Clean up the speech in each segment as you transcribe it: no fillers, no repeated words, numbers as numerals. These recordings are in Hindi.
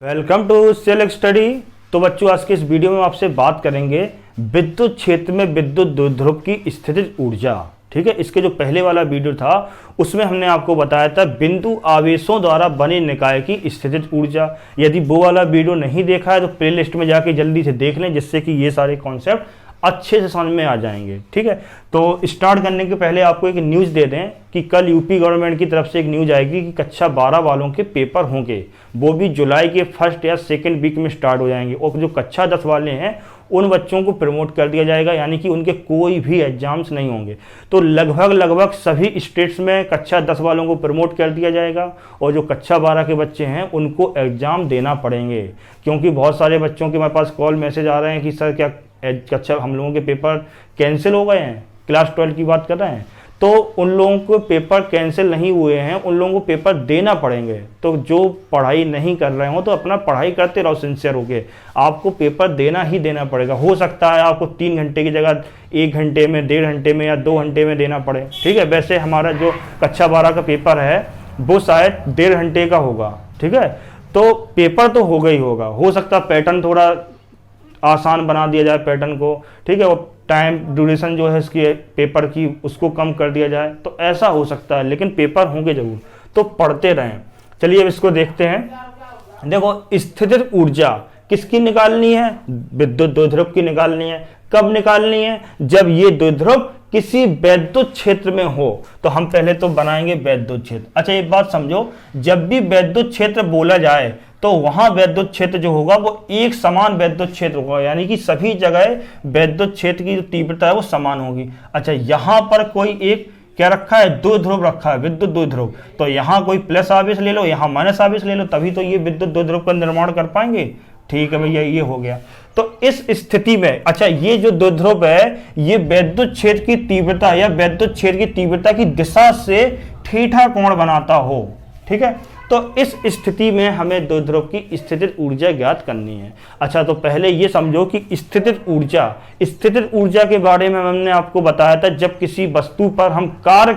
Welcome to self study. तो बच्चों, आज के इस वीडियो में आपसे बात करेंगे विद्युत क्षेत्र में विद्युत द्विध्रुव की स्थितिज ऊर्जा। ठीक है, इसके जो पहले वाला वीडियो था उसमें हमने आपको बताया था बिंदु आवेशों द्वारा बने निकाय की स्थितिज ऊर्जा। यदि वो वाला वीडियो नहीं देखा है तो प्लेलिस्ट में जाके जल्दी से देख लें, जिससे कि ये सारे कॉन्सेप्ट अच्छे से समझ में आ जाएंगे। ठीक है, तो स्टार्ट करने के पहले आपको एक न्यूज़ दे दें कि कल यूपी गवर्नमेंट की तरफ से एक न्यूज़ आएगी कि कक्षा 12 वालों के पेपर होंगे, वो भी जुलाई के फर्स्ट या सेकेंड वीक में स्टार्ट हो जाएंगे। और जो कक्षा 10 वाले हैं उन बच्चों को प्रमोट कर दिया जाएगा, यानी कि उनके कोई भी एग्जाम्स नहीं होंगे। तो लगभग सभी स्टेट्स में कक्षा 10 वालों को प्रमोट कर दिया जाएगा और जो कक्षा 12 के बच्चे हैं उनको एग्ज़ाम देना पड़ेंगे। क्योंकि बहुत सारे बच्चों के मेरे पास कॉल मैसेज आ रहे हैं कि सर क्या कक्षा हम लोगों के पेपर कैंसिल हो गए हैं, क्लास 12 की बात कर रहे हैं। तो उन लोगों को पेपर कैंसिल नहीं हुए हैं, उन लोगों को पेपर देना पड़ेंगे। तो जो पढ़ाई नहीं कर रहे हो तो अपना पढ़ाई करते रहो सिंसियर होके, आपको पेपर देना ही देना पड़ेगा। हो सकता है आपको 3 घंटे की जगह 1 घंटे में, 1.5 घंटे में या 2 घंटे में देना पड़े। ठीक है, वैसे हमारा जो कक्षा 12 का पेपर है वो शायद 1.5 घंटे का होगा। ठीक है, तो पेपर तो होगा ही होगा। हो सकता है पैटर्न थोड़ा आसान बना दिया जाए पैटर्न को। ठीक है, वो टाइम ड्यूरेशन जो है इसकी पेपर की उसको कम कर दिया जाए, तो ऐसा हो सकता है, लेकिन पेपर होंगे जरूर, तो पढ़ते रहें। चलिए अब इसको देखते हैं। देखो, स्थितिज ऊर्जा किसकी निकालनी है? विद्युत द्विध्रुव की निकालनी है। कब निकालनी है? जब ये द्विध्रुव किसी वैद्युत क्षेत्र में हो। तो हम पहले तो बनाएंगे वैद्युत क्षेत्र। अच्छा, एक बात समझो, जब भी वैद्युत क्षेत्र बोला जाए तो वहां वैद्युत क्षेत्र जो होगा वो एक समान वैद्युत क्षेत्र होगा, यानी कि सभी जगह वैद्युत क्षेत्र की जो तीव्रता है वो समान होगी। अच्छा, यहां पर कोई एक क्या रखा है? द्विध्रुव रखा है, विद्युत द्विध्रुव। तो यहाँ कोई प्लस आवेश ले लो, यहाँ माइनस आवेश ले लो, तभी तो ये विद्युत द्विध्रुव का निर्माण कर पाएंगे। ठीक है भैया, ये हो गया। तो इस स्थिति में अच्छा, ये जो द्विध्रुव है ये वैद्युत क्षेत्र की तीव्रता या वैद्युत क्षेत्र की तीव्रता की दिशा से थीटा कोण बनाता हो। ठीक है, तो इस स्थिति में हमें द्विध्रुव की स्थितिज ऊर्जा ज्ञात करनी है। अच्छा, तो पहले ये समझो कि स्थितिज ऊर्जा के बारे में हमने आपको बताया था, जब किसी वस्तु पर हम कार्य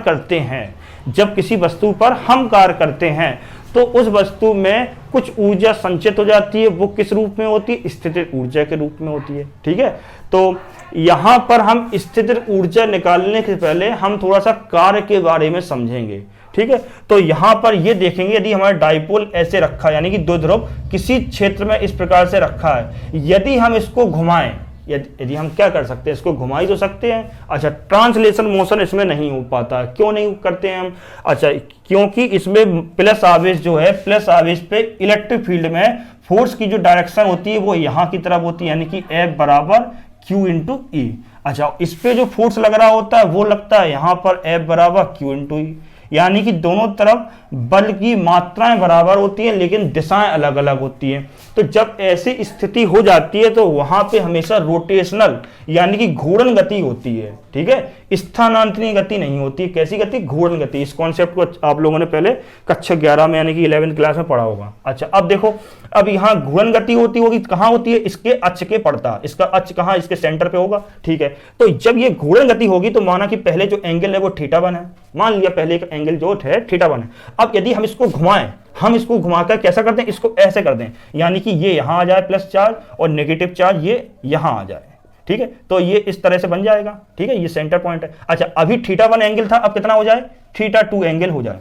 करते हैं तो उस वस्तु में कुछ ऊर्जा संचित हो जाती है। वो किस रूप में होती है? स्थितिज ऊर्जा के रूप में होती है। ठीक है, तो यहां पर हम स्थितिज ऊर्जा निकालने से पहले हम थोड़ा सा कार्य के बारे में समझेंगे। ठीक है, तो यहां पर ये देखेंगे, यदि हमारा डाइपोल ऐसे रखा है, यानी कि द्विध्रुव किसी क्षेत्र में इस प्रकार से रखा है, यदि हम इसको घुमाएं, यदि हम क्या कर सकते हैं, इसको घुमा ही तो सकते हैं। अच्छा, ट्रांसलेशन मोशन इसमें नहीं हो पाता। क्यों नहीं करते हैं हम? अच्छा, क्योंकि इसमें प्लस आवेश जो है, प्लस आवेश पे इलेक्ट्रिक फील्ड में फोर्स की जो डायरेक्शन होती है वो यहाँ की तरफ होती है, यानी कि F बराबर Q इंटू E। अच्छा, इस पे जो फोर्स लग रहा होता है वो लगता है यहाँ पर F बराबर Q इंटू E, यानी कि दोनों तरफ बल की मात्राएं बराबर होती हैं लेकिन दिशाएं अलग अलग होती हैं। तो जब ऐसी स्थिति हो जाती है तो वहां पे हमेशा रोटेशनल यानी कि घूर्णन गति होती है। ठीक है, स्थानांतरित गति नहीं होती। कैसी गति? घूर्णन गति। इस कॉन्सेप्ट को आप लोगों ने पहले कक्षा 11 में यानी कि 11वीं क्लास में पढ़ा होगा। अच्छा, अब देखो, अब यहाँ घूर्णन गति होती होगी, कहाँ होती है? इसके अक्ष के पड़ता। इसका अक्ष कहाँ? इसके सेंटर पे होगा। ठीक है, तो जब ये घूर्णन गति होगी तो माना कि पहले जो एंगल है वो थीटा वन है। मान लिया पहले एक एंगल जो है थीटा वन है। अब यदि हम इसको घुमाएं, हम इसको घुमाकर कैसा करते हैं? इसको ऐसे कर दें, यानी कि ये यहां आ जाए प्लस चार्ज और नेगेटिव चार्ज ये यहां आ जाए। ठीक है, तो ये इस तरह से बन जाएगा। ठीक है, ये सेंटर पॉइंट है। अच्छा, अभी थीटा वन एंगल था, अब कितना हो जाए? थीटा टू एंगल हो जाए।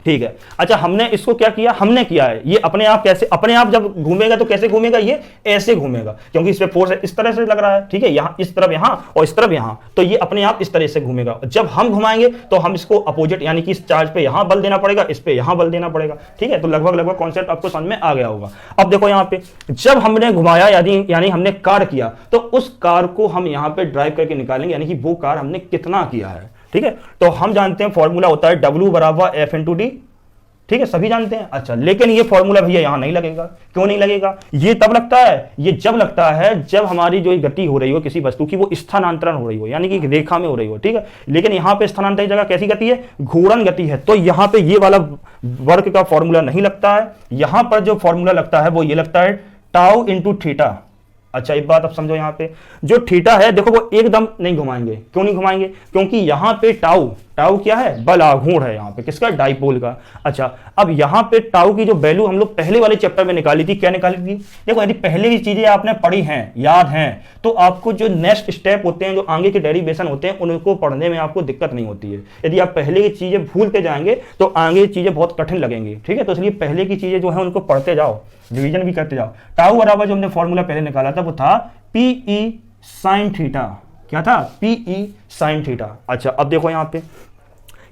ठीक है, अच्छा, हमने इसको क्या किया? हमने किया है ये अपने आप। कैसे? अपने आप जब घूमेगा तो कैसे घूमेगा? ये ऐसे घूमेगा, क्योंकि इस पे फोर्स इस तरह से लग रहा है। ठीक है, यहाँ इस तरफ यहाँ और इस तरफ यहाँ, तो ये अपने आप इस तरह से घूमेगा। जब हम घुमाएंगे तो हम इसको अपोजिट, यानी कि इस चार्ज पे यहाँ बल देना पड़ेगा, इस पे यहाँ बल देना पड़ेगा। ठीक है, तो लगभग कॉन्सेप्ट आपको समझ में आ गया होगा। अब देखो, यहाँ पे जब हमने घुमाया यानी हमने कार्य किया, तो उस कार को हम यहाँ पे ड्राइव करके निकालेंगे, यानी कि वो कार हमने कितना किया है। ठीक है, तो हम जानते हैं फॉर्मूला होता है W बराबर F इंटू डी। ठीक है, सभी जानते हैं। अच्छा, लेकिन ये फॉर्मूला भैया यहां नहीं लगेगा। क्यों नहीं लगेगा? ये तब लगता है, ये जब लगता है जब हमारी जो गति हो रही हो किसी वस्तु की वो स्थानांतरण हो रही हो, यानी कि रेखा में हो रही हो। ठीक है, लेकिन यहां पे स्थानांतरित जगह कैसी गति है? घूर्णन गति है। तो यहां पे ये वाला वर्ग का फॉर्मूला नहीं लगता है। यहां पर जो फॉर्मूला लगता है वो ये लगता है टाउ इंटू थीटा। अच्छा एक बात आप समझो, यहाँ पे जो थीटा है देखो वो एकदम नहीं घुमाएंगे। क्यों नहीं घुमाएंगे? क्योंकि यहाँ पे टाउ, टाउ क्या है? बल आघूर्ण है यहाँ पे, किसका? डाइपोल का। अच्छा अब यहाँ पे टाउ की जो वैल्यू हम लोग पहले वाले चैप्टर में निकाली थी, क्या निकाली थी? देखो यदि पहले की चीजें आपने पढ़ी हैं, याद हैं, तो आपको जो नेक्स्ट स्टेप होते हैं, जो आगे के डेरिवेशन होते हैं, उनको पढ़ने में आपको दिक्कत नहीं होती है। यदि आप पहले की चीजें भूलते जाएंगे तो आगे चीजें बहुत कठिन लगेंगी, ठीक है? तो इसलिए पहले की चीजें जो है उनको पढ़ते जाओ, रिवीजन भी करते जाओ। टाउ बराबर जो हमने फॉर्मूला पहले निकाला था वो था पीई साइन थीटा। क्या था? PE sine theta. अच्छा अब देखो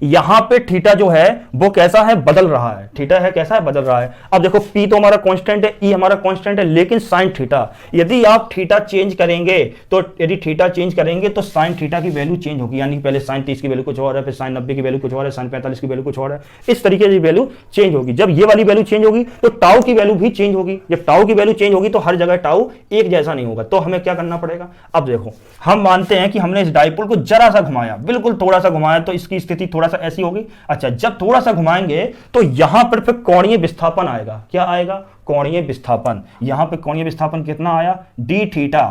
यहां पे थीटा जो है वो कैसा है? बदल रहा है। थीटा है कैसा है? बदल रहा है। अब देखो पी तो हमारा कांस्टेंट है, ई हमारा कांस्टेंट है, लेकिन साइन थीटा, यदि आप थीटा चेंज करेंगे तो, यदि थीटा चेंज करेंगे तो साइन थीटा की वैल्यू चेंज होगी। यानी पहले साइन 30 की वैल्यू कुछ और है, फिर साइन 90 की वैल्यू कुछ और है, साइन 45 की वैल्यू कुछ और है, इस तरीके की वैल्यू चेंज होगी। जब ये वाली वैल्यू चेंज होगी तो टाउ की वैल्यू भी चेंज होगी। जब टाउ की वैल्यू चेंज होगी तो हर जगह टाउ एक जैसा नहीं होगा। तो हमें क्या करना पड़ेगा? अब देखो हम मानते हैं कि हमने इस डाइपोल को जरा सा घुमाया, बिल्कुल थोड़ा सा घुमाया, तो इसकी स्थिति थोड़ा सा ऐसी होगी। अच्छा जब थोड़ा सा घुमाएंगे तो यहां पर फिर कोणीय विस्थापन आएगा। क्या आएगा? कोणीय विस्थापन। यहां पे कोणीय विस्थापन कितना आया? D theta.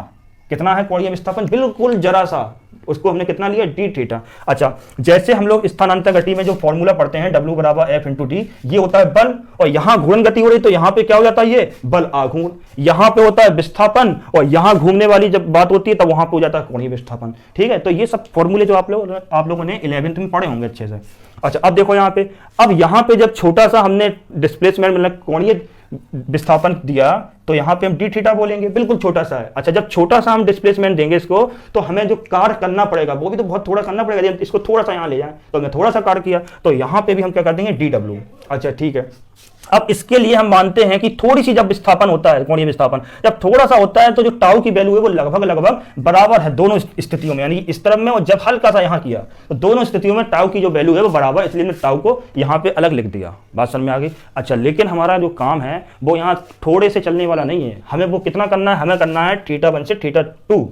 कितना है कोणीय विस्थापन? बिल्कुल जरा सा, उसको हमने कितना लिया? D theta. अच्छा जैसे हम लोग स्थानांतर गति में जो फॉर्मूला पढ़ते हैं W बराबर F इंटू डी, ये होता है बल, और यहां घूर्णन गति हो रही तो यहां पे क्या हो जाता है? ये बल आघूर्ण। यहां पे होता है विस्थापन, और यहां घूमने वाली जब बात होती है तब वहां पे हो जाता है कोणीय विस्थापन। ठीक है, तो ये सब फॉर्मूले जो आप लोगों ने 11th में पढ़े होंगे अच्छे से। अच्छा अब देखो यहां पे जब छोटा सा हमने डिस्प्लेसमेंट मतलब कोणीय विस्थापन दिया तो यहां पे हम डी थीटा बोलेंगे, बिल्कुल छोटा सा है। अच्छा जब छोटा सा हम डिस्प्लेसमेंट देंगे इसको, तो हमें जो कार्य करना पड़ेगा वो भी तो बहुत थोड़ा करना पड़ेगा। यदि इसको थोड़ा सा यहां ले जाएं तो हमने थोड़ा सा कार्य किया, तो यहां पे भी हम क्या कर देंगे? D W. अच्छा ठीक है, अब इसके लिए हम मानते हैं कि थोड़ी सी जब विस्थापन होता है, कोणीय विस्थापन जब थोड़ा सा होता है, तो जो टाउ की वैल्यू है वो लगभग बराबर है दोनों स्थितियों में, यानी इस तरफ में, और जब हल्का सा यहां किया तो दोनों स्थितियों में टाउ की जो वैल्यू है वो बराबर, इसलिए मैंने टाउ को यहां पे अलग लिख दिया। बात समझ में आ गई? अच्छा लेकिन हमारा जो काम है वो यहां थोड़े से चलने वाला नहीं है, हमें वो कितना करना है? हमें करना है थीटा 1 से थीटा 2।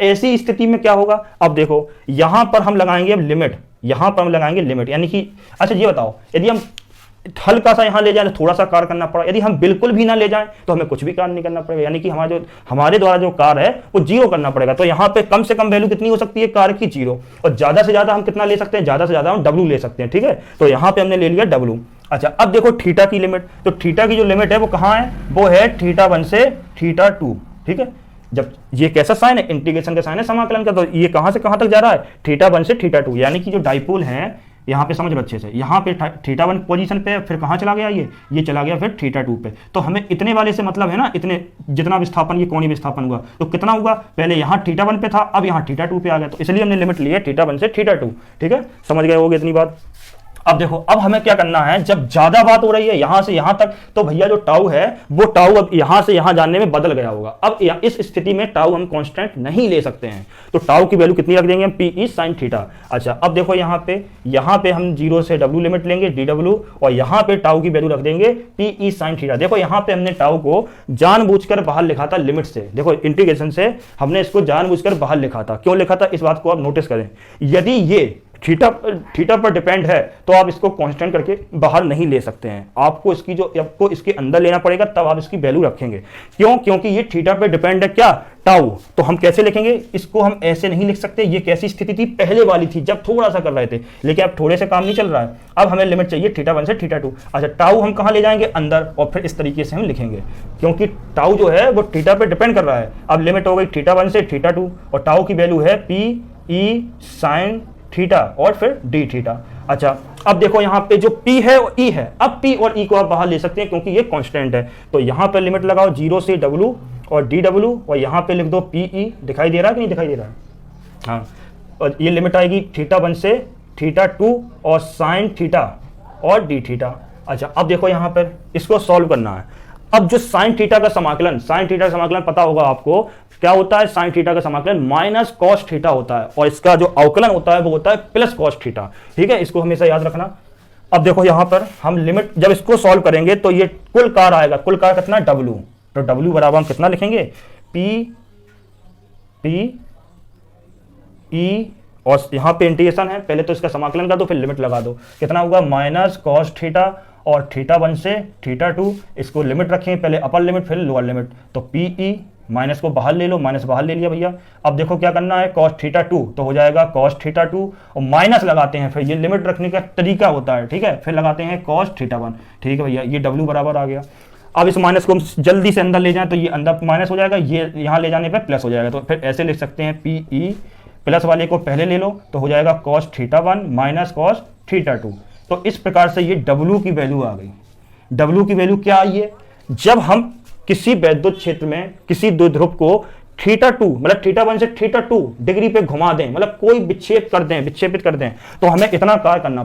ऐसी स्थिति में क्या होगा? अब देखो यहां पर हम लगाएंगे लिमिट, यहां पर हम लगाएंगे लिमिट, यानी कि अच्छा ये बताओ, यदि हम हल्का सा यहां ले जाए तो थोड़ा सा कार्य करना पड़ा, यदि हम बिल्कुल भी ना ले जाएं तो हमें कुछ भी कार्य नहीं करना पड़ेगा, यानी कि हमारे द्वारा जो कार्य है वो जीरो करना पड़ेगा। तो यहां पे कम से कम वैल्यू कितनी हो सकती है कार्य की? जीरो। और ज्यादा से ज्यादा हम कितना ले सकते हैं? ज्यादा से ज्यादा हम डब्ल्यू ले सकते हैं। ठीक है, तो यहां पे हमने ले लिया डब्ल्यू। अच्छा अब देखो थीटा की लिमिट, तो थीटा की जो लिमिट है वो कहां है? वो है थीटा 1 से थीटा 2। ठीक है, जब ये कैसा साइन है? इंटीग्रेशन का साइन है, समाकलन का। तो ये कहां से कहां तक जा रहा है? थीटा 1 से थीटा 2, यानी कि जो डाइपोल है यहाँ पे समझ अच्छे से, यहाँ पे थीटा 1 पोजीशन पे, फिर कहाँ चला गया? ये चला गया फिर थीटा 2 पे। तो हमें इतने वाले से मतलब है ना, इतने जितना विस्थापन, ये कोणीय विस्थापन हुआ तो कितना हुआ? पहले यहाँ थीटा 1 पे था, अब यहाँ थीटा 2 पे आ गया, तो इसलिए हमने लिमिट ली है थीटा 1 से थीटा 2। ठीक है, समझ गए होगे इतनी बात? अब देखो अब हमें क्या करना है, जब ज्यादा बात हो रही है यहां से यहां तक, तो भैया जो टाउ है वो टाउ अब यहां से यहां जाने में बदल गया होगा। अब इस स्थिति में टाउ हम कांस्टेंट नहीं ले सकते हैं, तो टाउ की वैल्यू कितनी रख देंगे हम? PE sine theta. अच्छा अब देखो यहां पे हम 0 से डब्ल्यू लिमिट लेंगे, डी डब्ल्यू, और यहां पे टाउ की वैल्यू रख देंगे पीई साइन थीटा। देखो यहां पे हमने टाउ को जानबूझकर बाहर लिखा था लिमिट से, देखो इंटीग्रेशन से हमने इसको जानबूझकर बाहर लिखा था। क्यों लिखा था इस बात को आप नोटिस करें। यदि ये थीटा पर डिपेंड है तो आप इसको कांस्टेंट करके बाहर नहीं ले सकते हैं, आपको इसके अंदर लेना पड़ेगा, तब आप इसकी वैल्यू रखेंगे। क्यों? क्योंकि ये थीटा पे डिपेंड है क्या? टाउ। तो हम कैसे लिखेंगे इसको? हम ऐसे नहीं लिख सकते। ये कैसी स्थिति थी? पहले वाली थी जब थोड़ा सा कर रहे थे, लेकिन अब थोड़े से काम नहीं चल रहा है, अब हमें लिमिट चाहिए थीटा 1 से थीटा 2। अच्छा टाउ हम कहां ले जाएंगे? अंदर, और फिर इस तरीके से हम लिखेंगे, क्योंकि टाउ जो है वो थीटा पे डिपेंड कर रहा है। अब लिमिट हो गई थीटा 1 से थीटा 2, और टाउ की वैल्यू है पी ई साइन थीटा और फिर डी थीटा। अच्छा अब देखो यहाँ पे जो P है और E है, अब P और E को आप बाहर ले सकते हैं क्योंकि ये कांस्टेंट है। तो यहाँ पे लिमिट लगाओ 0 से W और DW, और यहाँ पे लिख दो PE। दिखाई दे रहा है कि नहीं दिखाई दे रहा है? हाँ, और ये लिमिट आएगी थीटा 1 से थीटा 2 और साइन थीटा और डी थीटा। अच्छा अब देखो यहाँ पर इसको सॉल्व करना है। अब जो साइन थीटा का समाकलन, पता होगा आपको क्या होता है? साइन थीटा का समाकलन माइनस कॉस थीटा होता है, और इसका जो अवकलन होता है वो होता है प्लस कॉस थीटा। ठीक है, इसको हमेशा याद रखना। अब देखो यहां पर हम लिमिट जब इसको सॉल्व करेंगे तो ये कुल कार्य आएगा, कुल कार्य कितना? डब्ल्यू। तो डब्ल्यू बराबर हम कितना लिखेंगे? पी ई, और यहां पे इंटीग्रेशन है, पहले तो इसका समाकलन कर दो फिर लिमिट लगा दो। कितना होगा? माइनस कॉस थीटा और थीटा 1 से थीटा 2, इसको लिमिट रखें, पहले अपर लिमिट फिर लोअर लिमिट, तो पी ई माइनस को बाहर ले लो, माइनस बाहर ले लिया भैया। अब देखो क्या करना है, cos थीटा 2 तो हो जाएगा cos थीटा 2 और माइनस लगाते हैं, फिर ये लिमिट रखने का तरीका होता है, ठीक है। फिर लगाते हैं cos थीटा 1, ठीक है भैया, ये w बराबर आ गया। अब इस माइनस को हम जल्दी से अंदर ले जाएं तो ये अंदर माइनस हो जाएगा, ये यहाँ ले जाने पर प्लस हो जाएगा। तो फिर ऐसे लिख सकते हैं पी ई, प्लस वाले को पहले ले लो तो हो जाएगा cos theta 1 minus cos theta 2। तो इस प्रकार से ये w की वैल्यू आ गई। w की वैल्यू क्या आई है, जब हम किसी वैद्युत क्षेत्र में किसी द्विध्रुव को थीटा 2 मतलब थीटा 1 से थीटा 2 डिग्री पे घुमा दें, मतलब कोई विक्षेपित कर दें तो हमें इतना कार्य करना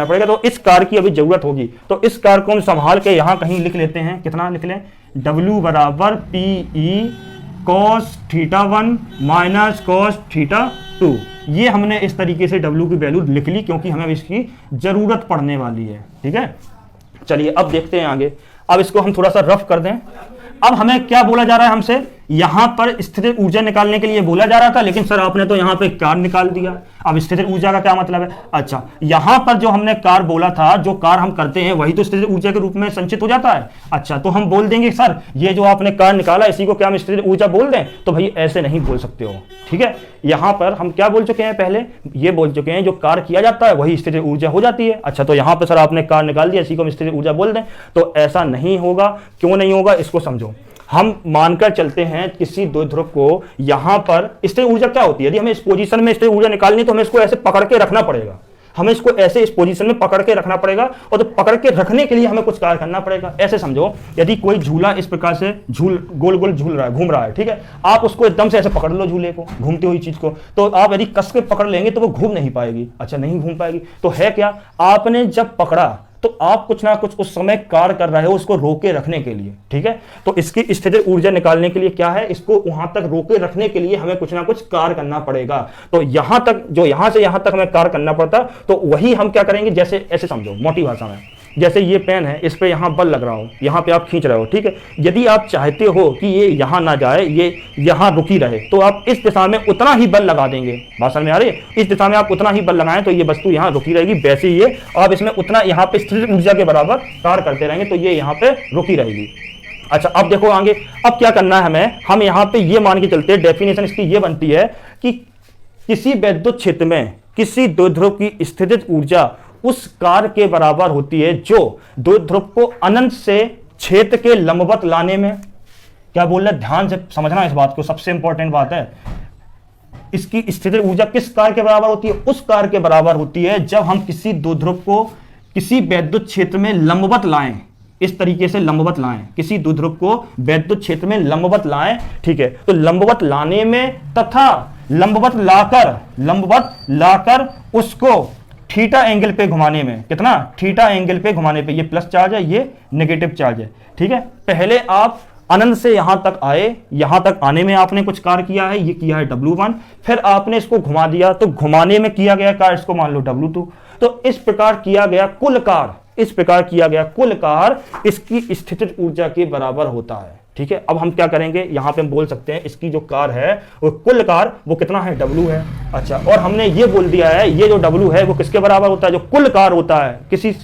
पड़ेगा, तो इस कार्य की अभी जरूरत होगी। तो इस कार्य को हम संभाल के यहां कहीं लिख लेते हैं, कितना लिख लें, w बराबर P E cos theta 1 minus cos theta 2। ये हमने इस तरीके से w की वैल्यू लिख ली क्योंकि हमें इसकी जरूरत पड़ने वाली है, ठीक है। चलिए अब देखते हैं आगे। अब इसको हम थोड़ा सा रफ कर दें। अब हमें क्या बोला जा रहा है, हमसे यहां पर स्थितिज ऊर्जा निकालने के लिए बोला जा रहा था, लेकिन सर आपने तो यहां पे कार्य निकाल दिया। अब स्थितिज ऊर्जा का क्या मतलब है, अच्छा यहां पर जो हमने कार्य बोला था, जो कार्य हम करते हैं वही तो स्थितिज ऊर्जा के रूप में संचित हो जाता है। अच्छा तो हम बोल देंगे सर ये जो आपने कार्य निकाला इसी को क्या हम स्थितिज ऊर्जा बोल दें, तो भाई ऐसे नहीं बोल सकते हो, ठीक है। यहां पर हम क्या बोल चुके हैं, पहले ये बोल चुके हैं जो कार्य किया जाता है वही स्थितिज ऊर्जा हो जाती है। अच्छा तो यहां पर सर आपने कार्य निकाल दिया, इसी को हम स्थितिज ऊर्जा बोल दें, तो ऐसा नहीं होगा। क्यों नहीं होगा इसको समझो। हम मानकर चलते हैं किसी द्विध्रुव को यहां पर स्थिर ऊर्जा क्या होती है, यदि हमें इस पोजीशन में स्थिर ऊर्जा निकालनी तो हमें इसको ऐसे पकड़ के रखना पड़ेगा, हमें इसको ऐसे इस पोजीशन में पकड़ के रखना पड़ेगा, और तो पकड़ के रखने के लिए हमें कुछ कार्य करना पड़ेगा। ऐसे समझो यदि कोई झूला इस प्रकार से गोल गोल झूल रहा है, घूम रहा है, ठीक है, आप उसको एकदम से ऐसे पकड़ लो झूले को, घूमती हुई चीज को, तो आप यदि कस के पकड़ लेंगे तो वो घूम नहीं पाएगी। अच्छा नहीं घूम पाएगी, तो है क्या, आपने जब पकड़ा तो आप कुछ ना कुछ उस समय कार्य कर रहे हो उसको रोके रखने के लिए, ठीक है। तो इसकी स्थितिज ऊर्जा निकालने के लिए क्या है, इसको वहां तक रोके रखने के लिए हमें कुछ ना कुछ कार्य करना पड़ेगा। तो यहां तक जो यहां से यहां तक हमें कार्य करना पड़ता, तो वही हम क्या करेंगे, जैसे ऐसे समझो मोटी भाषा में, जैसे ये पेन है इस पे यहां बल लग रहा हो, यहां पे आप खींच रहे हो, ठीक है। यदि आप चाहते हो कि ये यहां ना जाए, ये यहां रुकी रहे, तो आप इस दिशा में उतना ही बल लगा देंगे। बात समझ में आ रही है, इस दिशा में आप उतना ही बल लगाएं तो ये वस्तु यहां रुकी रहेगी। वैसे ही ये आप इसमें उतना यहां पे स्थितिज ऊर्जा के बराबर कार्य करते रहेंगे तो ये यहां पे रुकी रहेगी। अच्छा अब देखो आगे, अब क्या करना है हमें, हम यहां पे ये मान के चलते हैं, डेफिनेशन इसकी ये बनती है कि किसी वैद्युत क्षेत्र में किसी द्विध्रुव की स्थितिज ऊर्जा उस कार्य के बराबर होती है जो द्विध्रुव को अनंत से क्षेत्र के लंबवत लाने में, क्या बोल रहे, ध्यान से समझना इस बात को, सबसे इंपॉर्टेंट बात है। इसकी स्थितिज ऊर्जा किस कार्य के बराबर होती है, उस कार्य के बराबर होती है जब हम किसी द्विध्रुव को किसी वैद्युत क्षेत्र में लंबवत लाएं, इस तरीके से लंबवत लाएं, किसी द्विध्रुव को वैद्युत क्षेत्र में लंबवत लाएं, ठीक है। तो लंबवत लाने में तथा लंबवत लाकर उसको थीटा एंगल पे घुमाने में, कितना, थीटा एंगल पे घुमाने पे, ये प्लस चार्ज है ये नेगेटिव चार्ज है, ठीक है। पहले आप अनंत से यहां तक आए, यहां तक आने में आपने कुछ कार्य किया है, ये किया है W1, फिर आपने इसको घुमा दिया तो घुमाने में किया गया कार्य इसको मान लो W2। तो इस प्रकार किया गया कुल कार्य इसकी स्थितिज ऊर्जा के बराबर होता है, ठीक है। अब हम क्या करेंगे, यहां पे हम बोल सकते हैं इसकी जो कार्य है वो कुल कार्य वो कितना है, W है। अच्छा और हमने ये बोल दिया है ये जो W है वो किसके बराबर होता है, जो कुल कार्य होता है किसी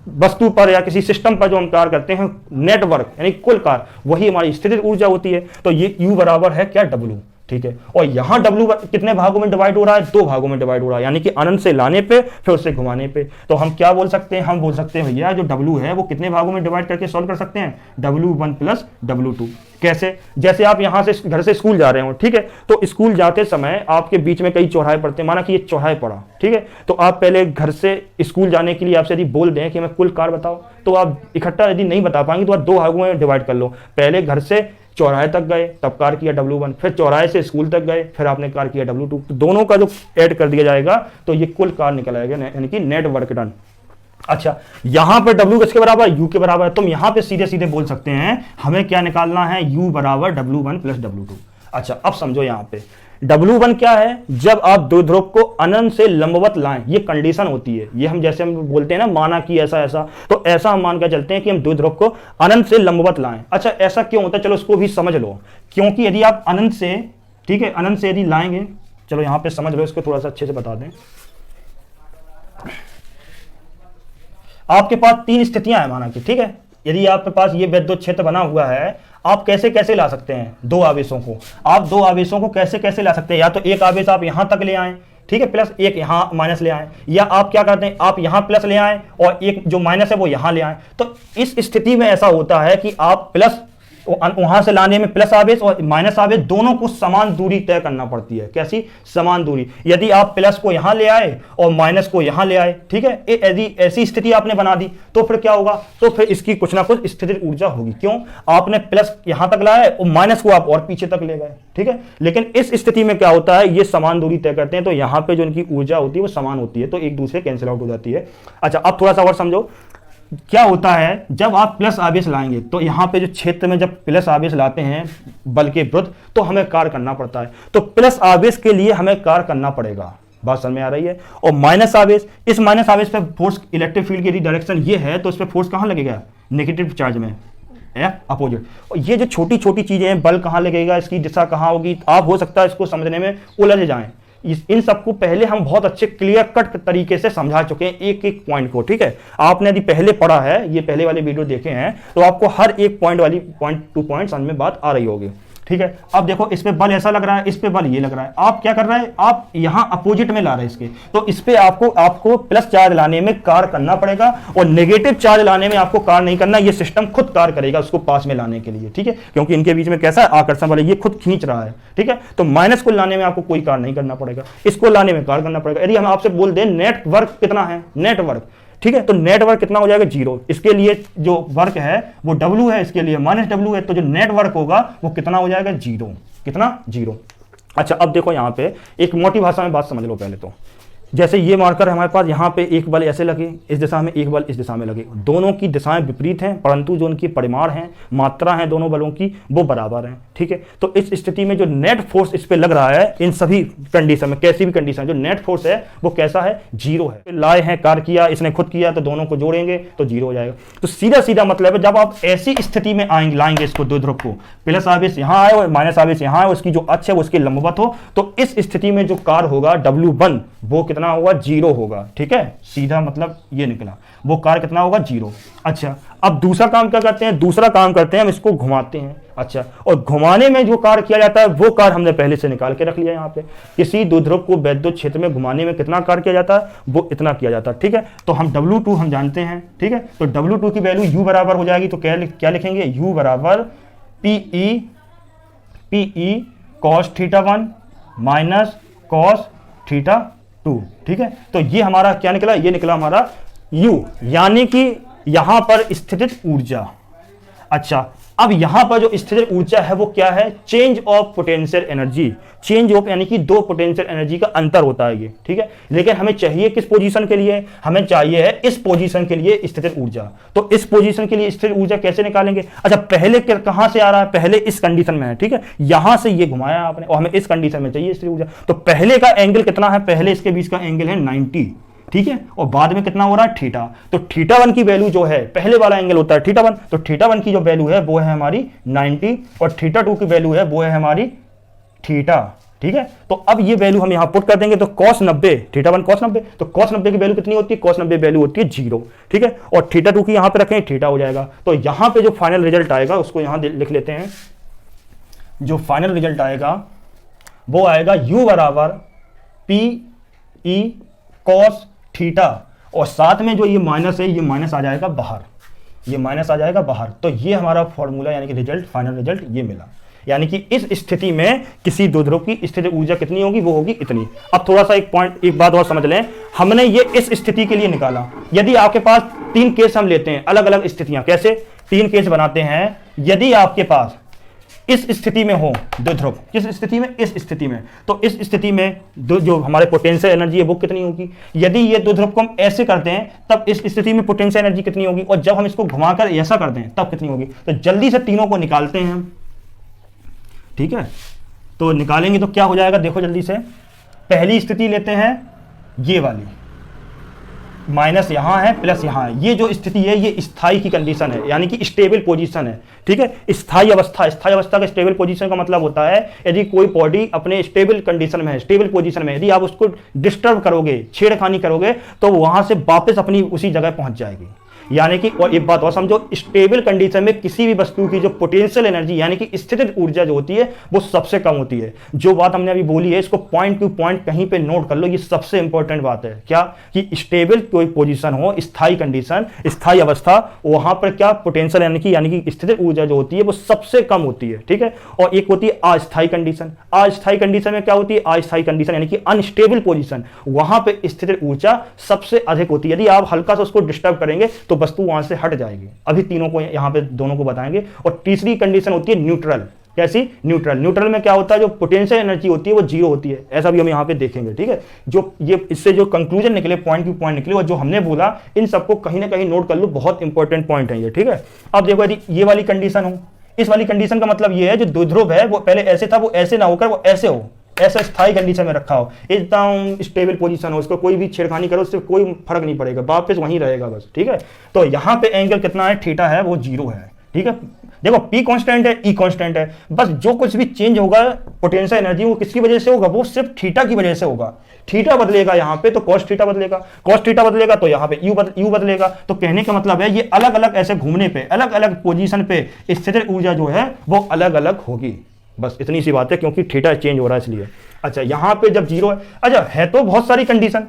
वस्तु पर या किसी सिस्टम पर जो हम कार्य करते हैं, नेटवर्क यानी कुल कार्य, वही हमारी स्थितिज ऊर्जा होती है। तो ये U बराबर है क्या, W, ठीक है। और यहां W कितने भागों में डिवाइड हो रहा है, 2 भागों में डिवाइड हो रहा है, यानी कि अनंत से लाने पे फिर उससे घुमाने पे। तो हम क्या बोल सकते हैं, हम बोल सकते हैं भैया जो W है वो कितने भागों में डिवाइड करके सॉल्व कर सकते हैं, W1 प्लस W2। कैसे, जैसे आप यहां से घर से स्कूल जा रहे हो, ठीक है, तो स्कूल जाते समय आपके बीच में कई चौराहे पड़ते हैं, माना कि ये चौराहे पड़ा, ठीक है। तो आप पहले घर से स्कूल जाने के लिए आपसे यदि बोल दें कि हमें कुल कार्य बताओ, तो आप इकट्ठा यदि नहीं बता पाएंगे तो आप 2 भागों में डिवाइड कर लो। पहले घर से चौराहे तक गए तब कार्य किया W1, फिर चौराहे से स्कूल तक गए फिर आपने कार्य किया W2। तो दोनों का जो ऐड कर दिया जाएगा तो ये कुल कार्य निकल आएगा, यानी कि नेट वर्क डन। अच्छा यहां पर W किसके बराबर, U के बराबर है। तुम यहां पे सीधे सीधे बोल सकते हैं हमें क्या निकालना है, U बराबर W1 प्लस W2। अच्छा अब समझो यहां पे W1 क्या है, जब आप द्विध्रुव को अनंत से लंबवत लाएं, ये कंडीशन होती है। ये हम जैसे हम बोलते हैं ना, माना कि ऐसा ऐसा, तो ऐसा हम मान कर चलते हैं कि हम द्विध्रुव को अनंत से लंबवत लाएं। अच्छा ऐसा क्यों होता है, चलो उसको भी समझ लो। क्योंकि यदि आप अनंत से, ठीक है, अनंत से यदि लाएंगे, चलो यहां पे समझ लो, इसको थोड़ा सा अच्छे से बता दें। आपके पास 3 स्थितियां हैं, माना कि, ठीक है, यदि आपके पास ये वैद्युत क्षेत्र बना हुआ है, आप कैसे कैसे ला सकते हैं दो आवेशों को, आप दो आवेशों को कैसे कैसे ला सकते हैं, या तो एक आवेश आप यहां तक ले आए, ठीक है, प्लस एक यहां माइनस ले आए, या आप क्या करते हैं आप यहां प्लस ले आए और एक जो माइनस है वो यहां ले आए। तो इस स्थिति में ऐसा होता है कि आप प्लस वहां से लाने में प्लस आवेश और माइनस आवेश दोनों को समान दूरी तय करना पड़ती है। कैसी समान दूरी? यदि आप प्लस को यहां ले आए और माइनस को यहां ले आए, ठीक है, यदि ऐसी स्थिति आपने बना दी तो फिर क्या होगा, तो फिर इसकी कुछ ना कुछ स्थितिज ऊर्जा होगी। क्यों? आपने प्लस यहां तक लाया और माइनस को आप और पीछे तक ले गए, ठीक है। लेकिन इस स्थिति में क्या होता है, ये समान दूरी तय करते हैं तो यहां पर जो इनकी ऊर्जा होती है वो समान होती है, तो एक दूसरे कैंसिल आउट हो जाती है। अच्छा, अब थोड़ा सा और समझो क्या होता है जब आप प्लस आवेश लाएंगे, तो यहां पे जो क्षेत्र में जब प्लस आवेश लाते हैं बल के विरुद्ध तो हमें कार्य करना पड़ता है, तो प्लस आवेश के लिए हमें कार्य करना पड़ेगा। बात समझ में आ रही है? और माइनस आवेश, इस माइनस आवेश पे फोर्स, इलेक्ट्रिक फील्ड की डायरेक्शन ये है तो इस पे फोर्स कहां लगेगा, नेगेटिव चार्ज में, अपोजिट। और ये जो छोटी छोटी चीजें हैं, बल कहां लगेगा, इसकी दिशा कहां होगी, आप हो सकता है इसको समझने में उलझ जाएं। इन सबको पहले हम बहुत अच्छे क्लियर कट तरीके से समझा चुके हैं एक एक पॉइंट को, ठीक है। आपने यदि पहले पढ़ा है, ये पहले वाले वीडियो देखे हैं, तो आपको हर एक पॉइंट वाली पॉइंट टू पॉइंट समझ में बात आ रही होगी, ठीक है। अब देखो इस पे बल ऐसा लग रहा है, इस पे बल ये लग रहा है, आप क्या कर रहे हैं, आप यहां अपोजिट में ला रहे हैं इसके, तो इस पे आपको प्लस चार्ज लाने में कार्य करना पड़ेगा और नेगेटिव चार्ज लाने में आपको कार्य नहीं करना, ये सिस्टम खुद कार्य करेगा उसको पास में लाने के लिए, ठीक है, क्योंकि इनके बीच में कैसा आकर्षण बल है, ये खुद खींच रहा है, ठीक है। तो माइनस को लाने में आपको कोई कार्य नहीं करना पड़ेगा, इसको लाने में कार्य करना पड़ेगा। यदि हम आपसे बोल दें नेटवर्क कितना है, नेटवर्क, ठीक है, तो नेटवर्क कितना हो जाएगा, 0। इसके लिए जो वर्क है वो W है, इसके लिए माइनस W है, तो जो नेटवर्क होगा वो कितना हो जाएगा, 0। कितना? 0। अच्छा, अब देखो यहां पे एक मोटी भाषा में बात समझ लो पहले तो। जैसे ये मार्कर है हमारे पास, यहाँ पे एक बल ऐसे लगे इस दिशा में, एक बल इस दिशा में लगे, दोनों की दिशाएं विपरीत हैं परंतु जो उनकी परिमाण है, मात्रा है दोनों बलों की वो बराबर हैं, ठीक है। तो इस स्थिति में जो नेट फोर्स इस पे लग रहा है इन सभी कंडीशन में, कैसी भी कंडीशन, जो नेट फोर्स है वो कैसा है, 0 है। लाए हैं, कार्य किया, इसने खुद किया, तो दोनों को जोड़ेंगे तो 0 हो जाएगा। तो सीधा सीधा मतलब है जब आप ऐसी स्थिति में लाएंगे इसको, दो ध्रुव को, प्लस आवेश यहाँ आए और माइनस आवेश यहाँ आए, उसकी जो अक्ष है वो उसके लंबवत हो, तो इस स्थिति में जो कार्य होगा W1 वो कितना होगा, 0 होगा, ठीक है। सीधा मतलब ये निकला, वो कार्य कितना होगा, 0। अच्छा, अब दूसरा काम क्या करते हैं, दूसरा काम करते हैं हम इसको घुमाते हैं। अच्छा, और घुमाने में जो कार्य किया जाता है वो कार्य हमने पहले से निकाल के रख लिया। यहाँ पे किसी द्विध्रुव को वैद्युत क्षेत्र में घुमाने में कितना कार्य किया जाता है, वो इतना किया जाता है, ठीक है। तो हम W2 हम जानते हैं, ठीक है, तो W2 की वैल्यू U बराबर हो जाएगी, तो क्या लिखेंगे, U बराबर PE cos θ1 माइनस cos θ2, ठीक है। तो ये हमारा क्या निकला, ये निकला हमारा U, यानी कि यहां पर स्थितिज ऊर्जा। अच्छा, अब यहां पर जो स्थितिज ऊर्जा है वो क्या है, change of potential energy. Change of यानी कि दो पोटेंशियल एनर्जी का अंतर होता है ये, ठीक है। लेकिन हमें चाहिए किस पोजीशन के लिए, हमें चाहिए है इस पोजीशन के लिए स्थितिज ऊर्जा। तो इस पोजीशन के लिए स्थितिज ऊर्जा कैसे निकालेंगे? अच्छा, पहले कहां से आ रहा है, पहले इस कंडीशन में है, ठीक है, यहां से ये घुमाया आपने और हमें इस कंडीशन में चाहिए स्थितिज ऊर्जा। तो पहले का एंगल कितना है, पहले इसके बीच का एंगल है 90, ठीक है, और बाद में कितना हो रहा है, थीटा। तो θ1 की वैल्यू जो है, पहले वाला एंगल होता है θ1, तो θ1 की जो वैल्यू है वो है हमारी 90 और θ2 की वैल्यू है वो है हमारी थीटा, ठीक है। तो अब ये वैल्यू हम यहां पुट कर देंगे, तो cos 90, θ1 cos 90, तो cos 90 की वैल्यू कितनी होती है, cos 90 वैल्यू होती है 0, ठीक है। और θ2 की यहां पे रखें, थीटा हो जाएगा। तो यहां पे जो फाइनल रिजल्ट आएगा उसको यहां लिख लेते हैं, जो फाइनल रिजल्ट आएगा वो आएगा U बराबर PE cos थीटा, और साथ में जो ये माइनस है ये माइनस आ जाएगा बाहर, ये माइनस आ जाएगा बाहर। तो ये हमारा फॉर्मूला यानी कि रिजल्ट, फाइनल रिजल्ट ये मिला। यानी कि इस स्थिति में किसी द्विध्रुव की स्थितिज ऊर्जा कितनी होगी, वो होगी इतनी। अब थोड़ा सा एक बात और समझ लें, हमने ये इस स्थिति के लिए निकाला। यदि आपके पास 3 केस हम लेते हैं, अलग अलग स्थितियां, कैसे 3 केस बनाते हैं। यदि आपके पास इस स्थिति में हो द्विध्रुव, किस स्थिति में, इस स्थिति में, तो इस स्थिति में जो हमारे पोटेंशियल एनर्जी है वो कितनी होगी। यदि ये द्विध्रुव को हम ऐसे करते हैं तब इस स्थिति में पोटेंशियल एनर्जी कितनी होगी, और जब हम इसको घुमाकर ऐसा करते हैं तब कितनी होगी। तो जल्दी से तीनों को निकालते हैं हम, ठीक है। तो निकालेंगे तो क्या हो जाएगा, देखो जल्दी से। पहली स्थिति लेते हैं ये वाली, माइनस यहां है प्लस यहां है, ये जो स्थिति है ये स्थायी की कंडीशन है, यानी कि स्टेबल पोजीशन है, ठीक है। स्थायी अवस्था, स्थायी अवस्था का स्टेबल पोजीशन का मतलब होता है यदि कोई बॉडी अपने स्टेबल कंडीशन में है, स्टेबल पोजीशन में, यदि आप उसको डिस्टर्ब करोगे, छेड़खानी करोगे, तो वहां से वापस अपनी उसी जगह पहुंच जाएगी। यानी कि, और एक बात और समझो, स्टेबल कंडीशन में किसी भी वस्तु की जो पोटेंशियल एनर्जी यानी कि स्थितिज ऊर्जा जो होती है वो सबसे कम होती है। जो बात हमने अभी बोली है इसको पॉइंट टू पॉइंट कहीं पे नोट कर लो, ये सबसे इंपॉर्टेंट बात है। क्या कि स्टेबल कोई पोजीशन हो, स्थायी कंडीशन, स्थायी अवस्था, वहां पर क्या पोटेंशियल एनर्जी यानी कि स्थितिज ऊर्जा जो होती है वो सबसे कम होती है, ठीक है। और एक होती है अस्थायी कंडीशन। अस्थायी कंडीशन में क्या होती है, अस्थायी कंडीशन यानी कि अनस्टेबल पोजीशन, वहां पे स्थितिज ऊर्जा सबसे अधिक होती है। यदि आप हल्का सा उसको डिस्टर्ब करेंगे तो वस्तु वहां से हट जाएगी। अभी तीनों को यहां पे दोनों को बताएंगे। और तीसरी कंडीशन होती है न्यूट्रल। कैसी? न्यूट्रल। न्यूट्रल में क्या होता है, जो पोटेंशियल एनर्जी होती है वो जीरो होती है, ऐसा भी हम यहाँ पे देखेंगे, ठीक है। जो ये इससे जो कंक्लूजन निकले, पॉइंट टू पॉइंट निकले और जो हमने बोला, इन सबको कहीं ना कहीं नोट कर लो, बहुत इंपॉर्टेंट पॉइंट है ये, ठीक है। अब देखो यदि ये वाली कंडीशन हो, इस वाली कंडीशन का मतलब ये है जो द्विध्रुव है वो पहले ऐसे था, वो ऐसे ना होकर वो ऐसे हो, ऐसा स्थायी कंडीशन में रखा हो, एकदम स्टेबल पोजीशन हो, उसको कोई भी छेड़खानी करो उससे कोई फर्क नहीं पड़ेगा, वापस वहीं रहेगा बस, ठीक है। तो यहाँ पे एंगल कितना है, थीटा है, वो जीरो है, ठीक है। देखो P कांस्टेंट है, E कांस्टेंट है, बस जो कुछ भी चेंज होगा पोटेंशियल एनर्जी वो किसकी वजह से होगा, वो सिर्फ थीटा की वजह से होगा। थीटा बदलेगा यहाँ पे तो cos थीटा बदलेगा, cos थीटा बदलेगा तो यहाँ पे U बदलेगा। तो कहने का मतलब है ये अलग अलग ऐसे घूमने पे, अलग अलग पोजीशन पे स्थितिज ऊर्जा जो है वो अलग अलग होगी, बस इतनी सी बात है, क्योंकि थीटा चेंज हो रहा है इसलिए। अच्छा, यहाँ पे जब जीरो है, अच्छा है तो बहुत सारी कंडीशन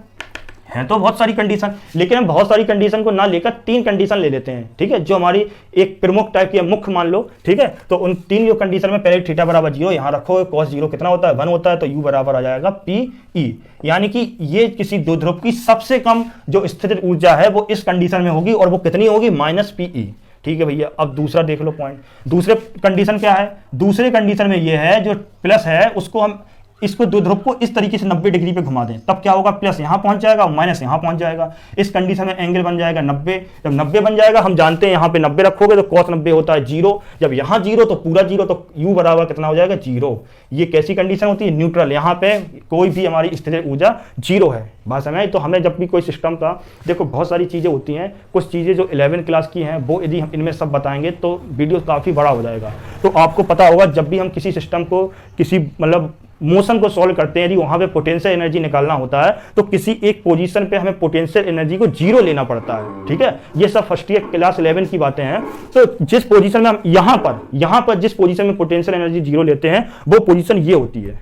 है, तो बहुत सारी कंडीशन, लेकिन हम बहुत सारी कंडीशन को ना लेकर तीन कंडीशन ले लेते हैं, ठीक है, जो हमारी एक प्रमुख टाइप की मुख्य मान लो, ठीक है। तो उन तीन जो कंडीशन में पहले थीटा बराबर जीरो यहाँ रखो, cos जीरो कितना होता है, 1 होता है, तो u बराबर आ जाएगा PE, यानी कि ये किसी द्विध्रुव की सबसे कम जो स्थितिज ऊर्जा है वो इस कंडीशन में होगी, और वो कितनी होगी, -PE, ठीक है भैया। अब दूसरा देख लो पॉइंट, दूसरे कंडीशन क्या है, दूसरे कंडीशन में ये है जो प्लस है उसको हम इसको द्विध्रुव को इस तरीके से 90 डिग्री पे घुमा दें, तब क्या होगा, प्लस यहां पहुंच जाएगा और माइनस यहां पहुंच जाएगा। इस कंडीशन में एंगल बन जाएगा 90। जब 90 बन जाएगा, हम जानते हैं यहां पे 90 रखोगे तो cos 90 होता है जीरो, जब यहां जीरो तो पूरा जीरो, तो u बराबर कितना हो जाएगा, जीरो। ये कैसी कंडीशन होती है, न्यूट्रल। यहाँ पे कोई भी हमारी स्थितिज ऊर्जा जीरो है, बात समझ। तो हमें जब भी कोई सिस्टम का, देखो बहुत सारी चीजें होती हैं, कुछ चीजें जो 11 क्लास की हैं वो यदि हम इनमें सब बताएंगे तो वीडियो काफी बड़ा हो जाएगा। तो आपको पता होगा जब भी हम किसी सिस्टम को, किसी मतलब मोशन को सॉल्व करते हैं, यदि वहां पे पोटेंशियल एनर्जी निकालना होता है तो किसी एक पोजीशन पे हमें पोटेंशियल एनर्जी को जीरो लेना पड़ता है, ठीक है। ये सब फर्स्ट ईयर क्लास 11 की बातें हैं। तो जिस पोजीशन में हम यहाँ पर जिस पोजीशन में पोटेंशियल एनर्जी जीरो लेते हैं वो पोजीशन ये होती है,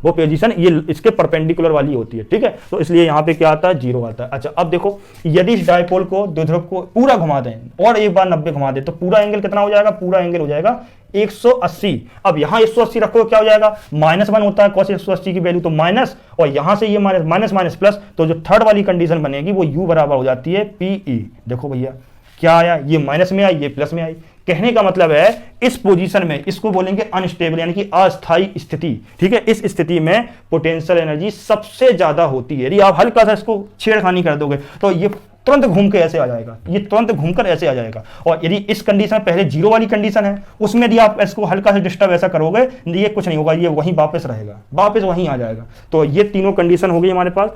वो पोजीशन ये इसके परपेंडिकुलर वाली होती है, ठीक है। तो इसलिए यहाँ पे क्या आता है, जीरो आता है। अच्छा, अब देखो यदि इस डायपोल को, द्विध्रुव को पूरा घुमा दें और एक बार 90 घुमा दें तो पूरा एंगल कितना हो जाएगा, पूरा एंगल हो जाएगा 180। अब यहाँ 180 रखो क्या हो जाएगा, -1 होता है cos 180 की वैल्यू, तो माइनस, और यहां से ये माइनस माइनस प्लस, तो जो थर्ड वाली कंडीशन बनेगी वो u बराबर हो जाती है PE। देखो भैया क्या आया, ये माइनस में आई, ये प्लस में आई। कहने का मतलब है इस पोजीशन में इसको बोलेंगे अनस्टेबल यानी कि अस्थायी स्थिति, ठीक है। इस स्थिति में पोटेंशियल एनर्जी सबसे ज्यादा होती है। यदि आप हल्का सा इसको छेड़खानी कर दोगे तो ये तुरंत घूम के ऐसे आ जाएगा, ये तुरंत घूमकर ऐसे आ जाएगा। और यदि इस कंडीशन पहले जीरो वाली कंडीशन है, उसमें यदि आप इसको हल्का से डिस्टर्ब ऐसा करोगे, ये कुछ नहीं होगा, ये वहीं वापस रहेगा, वापस वहीं आ जाएगा। तो ये तीनों कंडीशन हो गई हमारे पास।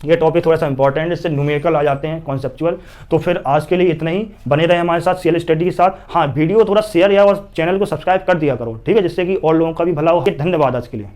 ये टॉपिक थोड़ा सा इंपॉर्टेंट है, इससे न्यूमेरिकल आ जाते हैं, कॉन्सेप्चुअल। तो फिर आज के लिए इतना ही, बने रहे हमारे साथ सीएल स्टडी के साथ। हाँ, वीडियो थोड़ा शेयर या और चैनल को सब्सक्राइब कर दिया करो, ठीक है, जिससे कि और लोगों का भी भला हो। धन्यवाद आज के लिए।